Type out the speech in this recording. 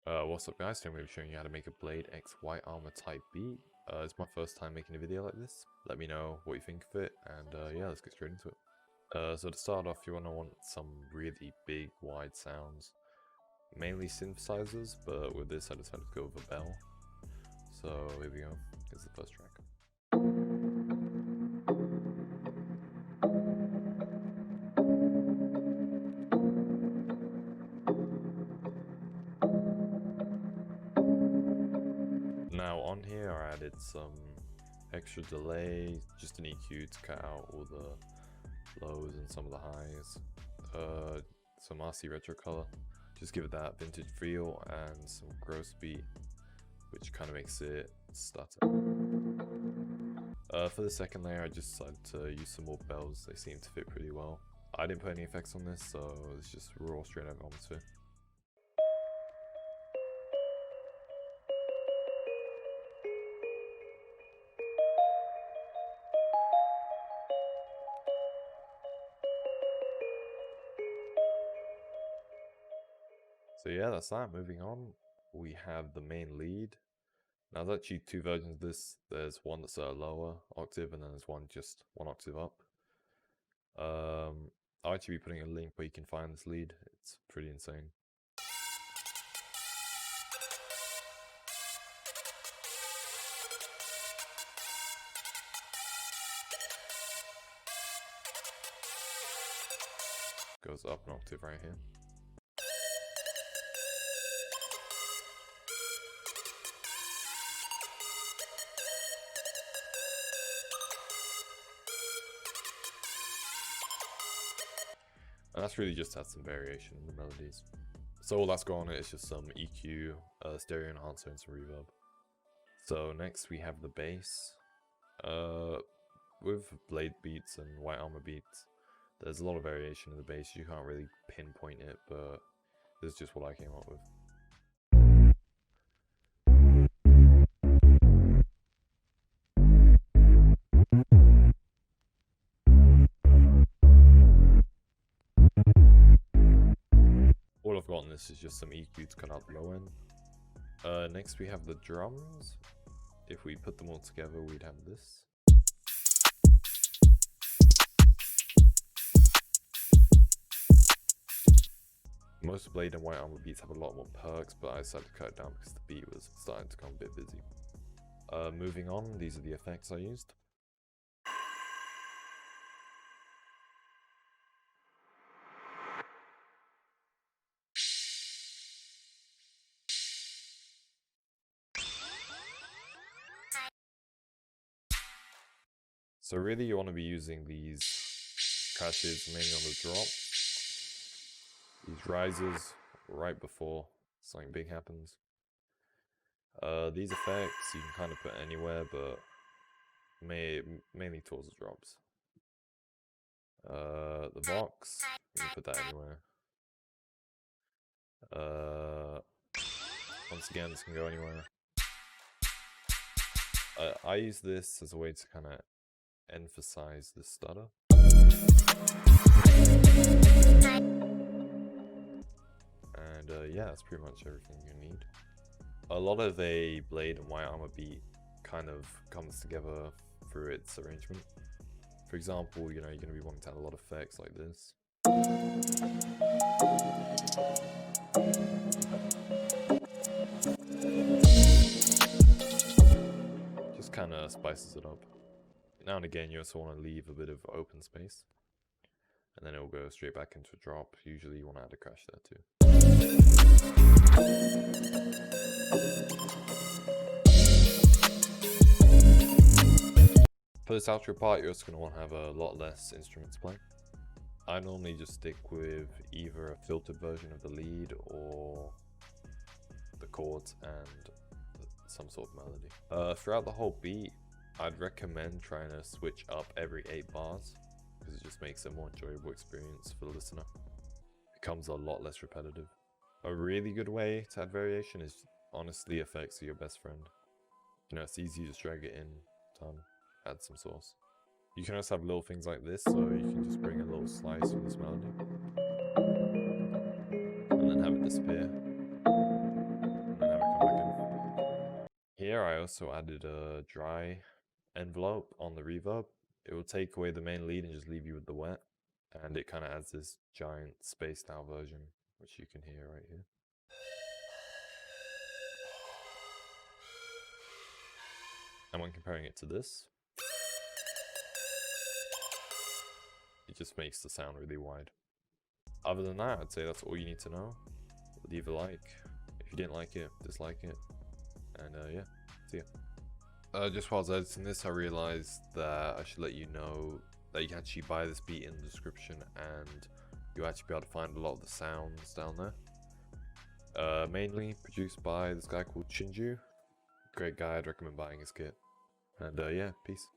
What's up guys, today I'm going to be showing you how to make a Blade X White Armor type beat. It's my first time making a video like this. Let me know what you think of it, and yeah, let's get straight into it. So to start off, you want some really big, wide sounds. Mainly synthesizers, but with this I decided to go with a bell. So here we go, here's the first track. Now on here I added some extra delay, just an EQ to cut out all the lows and some of the highs. Some RC retro color, just give it that vintage feel, and some gross beat, which kind of makes it stutter. For the second layer I just decided to use some more bells, they seem to fit pretty well. I didn't put any effects on this, so it's just raw straight out atmosphere. So yeah, that's that. Moving on, we have the main lead. Now there's actually two versions of this. There's one that's a lower octave, and then there's one just one octave up. I'll actually be putting a link where you can find this lead. It's pretty insane. Goes up an octave right here. And that's really just had some variation in the melodies. So all that's got on it is just some EQ, stereo enhancer, and some reverb. So next we have the bass. With Blade beats and White Armor beats, there's a lot of variation in the bass. You can't really pinpoint it, but this is just what I came up with. All I've got on this is just some EQ to cut out the low end. Next we have the drums. If we put them all together, we'd have this. Most Blade and White Armor beats have a lot more perks, but I decided to cut it down because the beat was starting to become a bit busy. Moving on, these are the effects I used. So really you want to be using these crashes mainly on the drop. These rises right before something big happens. These effects you can kind of put anywhere, but mainly towards the drops. The box, you can put that anywhere. Once again, this can go anywhere. I use this as a way to kind of emphasize the stutter. And yeah, that's pretty much everything you need. A lot of a Blade and White Armor beat kind of comes together through its arrangement. For example, you know, you're going to be wanting to add a lot of effects like this. Just kind of spices it up. Now and again, you also want to leave a bit of open space, and then it will go straight back into a drop. Usually you want to add a crash there too. For this outro part, you're also going to want to have a lot less instruments playing. I normally just stick with either a filtered version of the lead or the chords and some sort of melody. Throughout the whole beat, I'd recommend trying to switch up every 8 bars, because it just makes it a more enjoyable experience for the listener. It becomes a lot less repetitive. A really good way to add variation is honestly effects are your best friend. You know, it's easy to just drag it in, done, add some sauce. You can also have little things like this, so you can just bring a little slice of this melody and then have it disappear. there I also added a dry envelope on the reverb. It will take away the main lead and just leave you with the wet. And it kind of adds this giant spaced out version, which you can hear right here. And when comparing it to this, it just makes the sound really wide. Other than that, I'd say that's all you need to know. Leave a like. If you didn't like it, dislike it. And yeah, see ya. Just while I was editing this, I realized that I should let you know that you can actually buy this beat in the description, and you'll actually be able to find a lot of the sounds down there. Mainly produced by this guy called Shinju. Great guy, I'd recommend buying his kit. And yeah, peace.